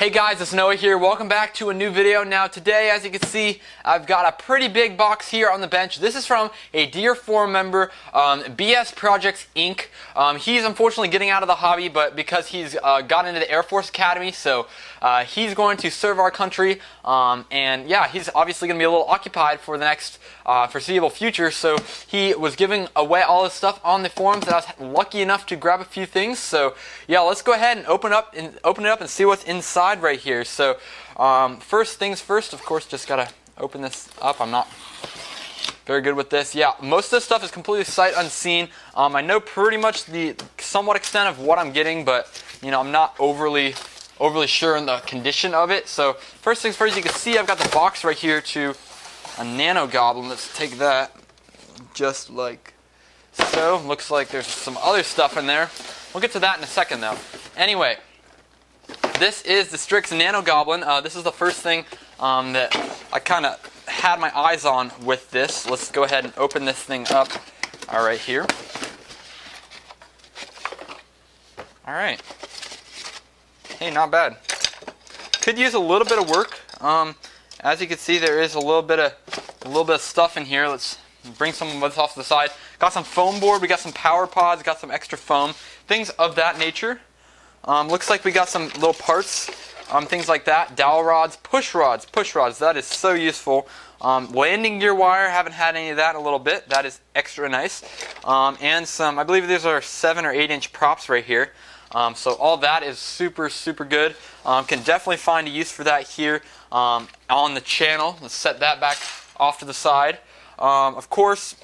Hey guys, it's Noah here. Welcome back to a new video. Now today, as you can see, I've got a pretty big box here on the bench. This is from a dear forum member, BS Projects Inc. He's unfortunately getting out of the hobby, but because he's got into the Air Force Academy, so he's going to serve our country. And yeah, he's obviously going to be a little occupied for the next foreseeable future. So he was giving away all his stuff on the forums, and I was lucky enough to grab a few things. So yeah, let's go ahead and open it up and see what's inside right here. So first things first, of course, just gotta open this up. I'm not very good with this. Yeah, most of this stuff is completely sight unseen. I know pretty much the somewhat extent of what I'm getting, but you know, I'm not overly sure in the condition of it. So first things first, you can see I've got the box right here to a Nano Goblin. Let's take that just like so. Looks like there's some other stuff in there. We'll get to that in a second though. Anyway, this is the Strix Nano Goblin. This is the first thing that I kind of had my eyes on with this. Let's go ahead and open this thing up. All right, here. All right. Hey, not bad. Could use a little bit of work. As you can see, there is a little bit of stuff in here. Let's bring some of this off to the side. Got some foam board. We got some power pods. Got some extra foam. Things of that nature. Looks like we got some little parts, things like that. Dowel rods, push rods. That is so useful. Landing gear wire, haven't had any of that in a little bit. That is extra nice. And some, I believe these are 7 or 8 inch props right here. So all that is super good. Can definitely find a use for that here on the channel. Let's set that back off to the side. Of course,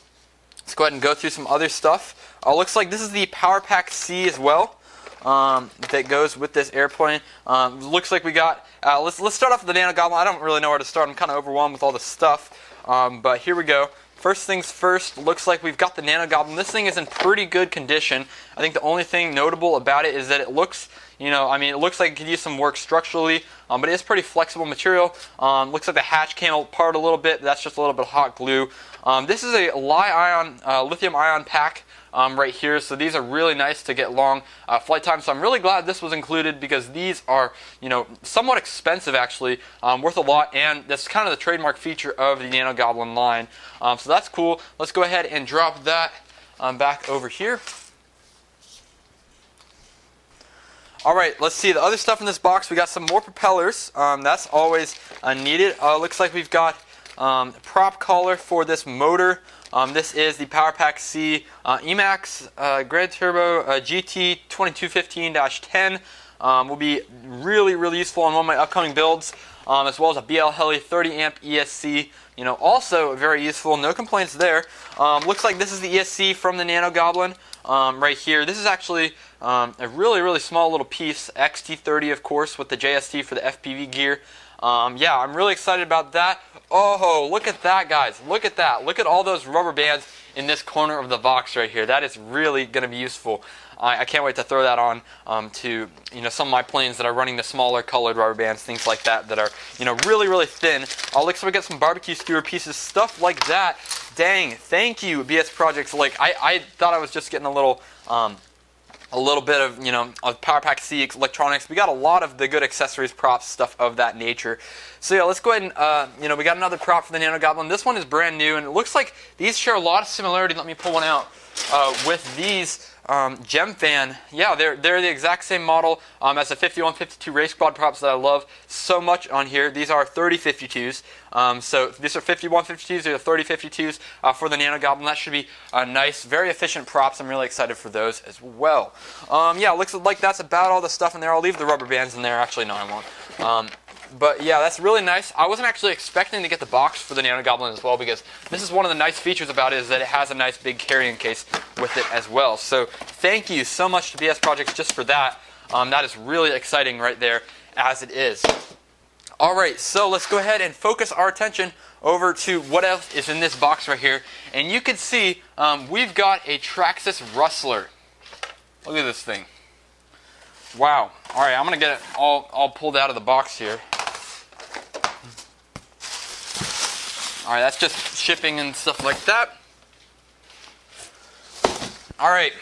let's go ahead and go through some other stuff. Looks like this is the Power Pack C as well. That goes with this airplane. Looks like we got, let's start off with the Nano Goblin. I don't really know where to start. I'm kind of overwhelmed with all this stuff. But here we go. First things first, looks like we've got the Nano Goblin. This thing is in pretty good condition. I think the only thing notable about it is that it looks, you know, I mean, it looks like it could use some work structurally, but it is pretty flexible material. Looks like the hatch came apart a little bit. That's just a little bit of hot glue. This is a lithium ion pack. Right here, so these are really nice to get long flight time. So I'm really glad this was included because these are, you know, somewhat expensive actually, worth a lot, and that's kind of the trademark feature of the Nano Goblin line. So that's cool. Let's go ahead and drop that back over here. All right, let's see the other stuff in this box. We got some more propellers. That's always needed. Looks like we've got prop collar for this motor. This is the Power Pack C Emax Grand Turbo GT 2215-10. Will be really useful on one of my upcoming builds, as well as a BL Heli 30 amp ESC. You know, also very useful. No complaints there. Looks like this is the ESC from the Nano Goblin right here. This is actually a really small little piece. XT30, of course, with the JST for the FPV gear. Yeah, I'm really excited about that. Oh, look at that, guys. Look at that. Look at all those rubber bands in this corner of the box right here. That is really going to be useful. I can't wait to throw that on to, you know, some of my planes that are running the smaller colored rubber bands, things like that, that are, you know, really thin. Looks like we got some barbecue skewer pieces, stuff like that. Dang, thank you, BS Projects. Like, I thought I was just getting a little bit of, you know, of Power Pack C electronics. We got a lot of the good accessories, props, stuff of that nature. So yeah, let's go ahead and, you know, we got another prop for the Nano Goblin. This one is brand new, and it looks like these share a lot of similarity. Let me pull one out with these Gem Fan. Yeah, they're the exact same model as the 5152 Race Squad props that I love so much on here. These are 3052s. So these are 5152s, these are 3052s for the Nano Goblin. That should be nice, very efficient props. I'm really excited for those as well. Yeah, looks like that's about all the stuff in there. I'll leave the rubber bands in there. Actually, no, I won't. But yeah, that's really nice. I wasn't actually expecting to get the box for the Nano Goblin as well, because this is one of the nice features about it, is that it has a nice big carrying case with it as well. So thank you so much to BS Projects just for that. That is really exciting right there as it is. Alright, so let's go ahead and focus our attention over to what else is in this box right here. And you can see we've got a Traxxas Rustler. Look at this thing. Wow. Alright, I'm going to get it all pulled out of the box here. Alright, that's just shipping and stuff like that. Alright,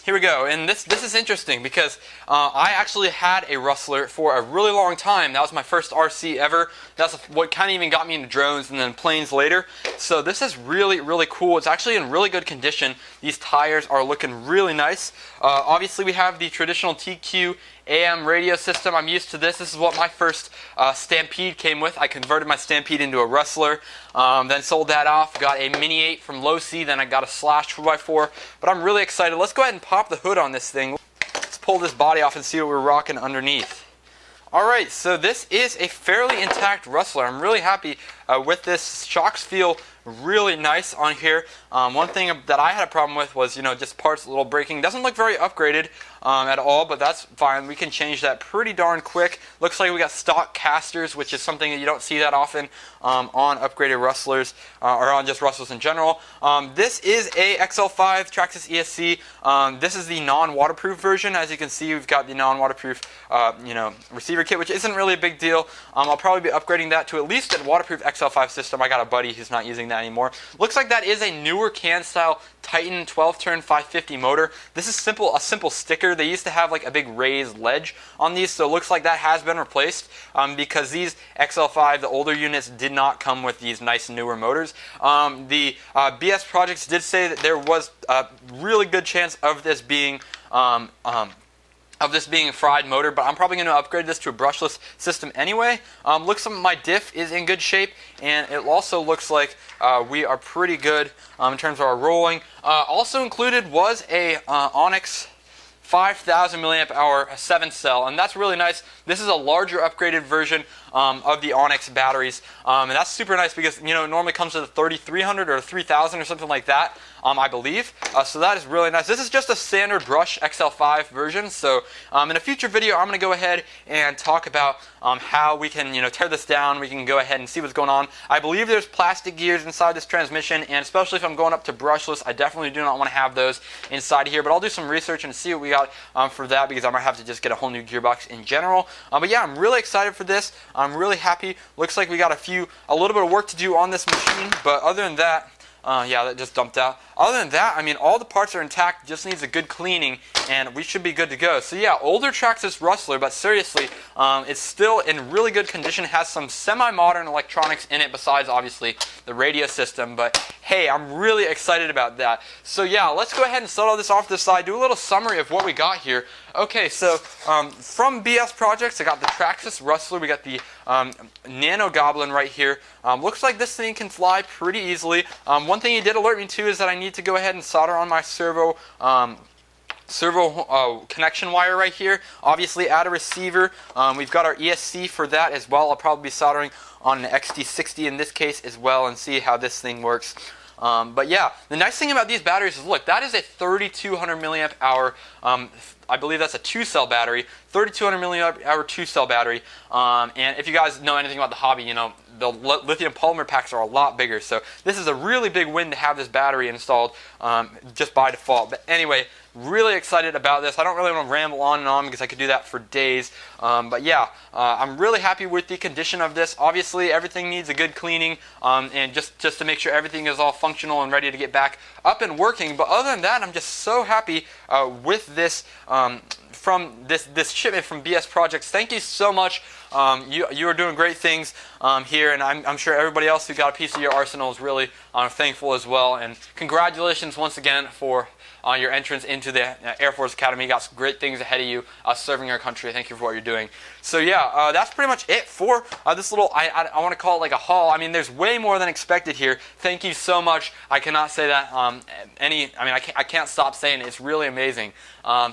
here we go, and this is interesting because I actually had a Rustler for a really long time. That was my first RC ever. That's what kind of even got me into drones and then planes later. So this is really cool. It's actually in really good condition. These tires are looking really nice. Obviously we have the traditional TQ AM radio system. I'm used to this. This is what my first Stampede came with. I converted my Stampede into a Rustler, then sold that off, got a Mini 8 from Low C, then I got a Slash 4x4, but I'm really excited. Let's go ahead and pop the hood on this thing. Let's pull this body off and see what we're rocking underneath. Alright, so this is a fairly intact Rustler. I'm really happy with this. Shocks feel really nice on here. One thing that I had a problem with was, just parts, a little braking. Doesn't look very upgraded at all, but that's fine. We can change that pretty darn quick. Looks like we got stock casters, which is something that you don't see that often on upgraded Rustlers, or on just Rustlers in general. This is a XL5 Traxxas ESC. This is the non-waterproof version. As you can see, we've got the non-waterproof receiver kit, which isn't really a big deal. I'll probably be upgrading that to at least a waterproof XL5 system. I got a buddy who's not using that anymore. Looks like that is a newer can style Titan 12-turn 550 motor. This is a simple sticker. They used to have like a big raised ledge on these, so it looks like that has been replaced because these XL5, the older units, did not come with these nice newer motors. The BS Projects did say that there was a really good chance of this being a fried motor, but I'm probably going to upgrade this to a brushless system anyway. Looks like my diff is in good shape, and it also looks like we are pretty good in terms of our rolling. Also included was a Onyx 5,000 milliamp hour 7-cell, and that's really nice. This is a larger upgraded version of the Onyx batteries, and that's super nice because it normally comes with a 3300 or a 3000 or something like that, I believe. So that is really nice. This is just a standard brush XL5 version. So in a future video, I'm going to go ahead and talk about how we can tear this down. We can go ahead and see what's going on. I believe there's plastic gears inside this transmission, and especially if I'm going up to brushless, I definitely do not want to have those inside here. But I'll do some research and see what we got for that, because I might have to just get a whole new gearbox in general. But yeah, I'm really excited for this. I'm really happy. Looks like we got a little bit of work to do on this machine, but other than that, yeah, that just dumped out. Other than that, I mean, all the parts are intact, just needs a good cleaning, and we should be good to go. So yeah, older Traxxas Rustler, but seriously, it's still in really good condition, has some semi-modern electronics in it besides, obviously, the radio system, but hey, I'm really excited about that. So yeah, let's go ahead and set all this off to the side, do a little summary of what we got here. Okay, so from BS Projects, I got the Traxxas Rustler, we got the Nano Goblin right here. Looks like this thing can fly pretty easily. One thing he did alert me to is that I need to go ahead and solder on my servo connection wire right here. Obviously add a receiver. We've got our ESC for that as well. I'll probably be soldering on an XT60 in this case as well and see how this thing works. But yeah, the nice thing about these batteries is, look, that is a 3200 milliamp hour, I believe that's a 2-cell battery, 3200 milliamp hour 2-cell battery. And if you guys know anything about the hobby, the lithium polymer packs are a lot bigger. So this is a really big win to have this battery installed just by default. But anyway, really excited about this. I don't really want to ramble on and on because I could do that for days. But yeah, I'm really happy with the condition of this. Obviously, everything needs a good cleaning, and just to make sure everything is all functional and ready to get back up and working. But other than that, I'm just so happy with this. From this shipment from BS Projects. Thank you so much. You are doing great things here, and I'm sure everybody else who got a piece of your arsenal is really thankful as well. And congratulations once again for your entrance into the Air Force Academy. You got some great things ahead of you serving our country. Thank you for what you're doing. So yeah, that's pretty much it for this little, I want to call it like a haul. I mean, there's way more than expected here. Thank you so much. I cannot say that I can't stop saying it. It's really amazing.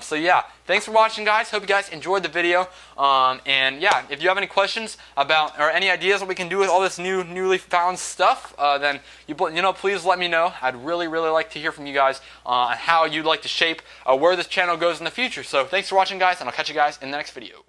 So yeah, thanks for watching, guys. Hope you guys enjoyed the video. And yeah, if you have any questions about or any ideas what we can do with all this newly found stuff, then please let me know. I'd really like to hear from you guys on how you'd like to shape where this channel goes in the future. So thanks for watching, guys, and I'll catch you guys in the next video.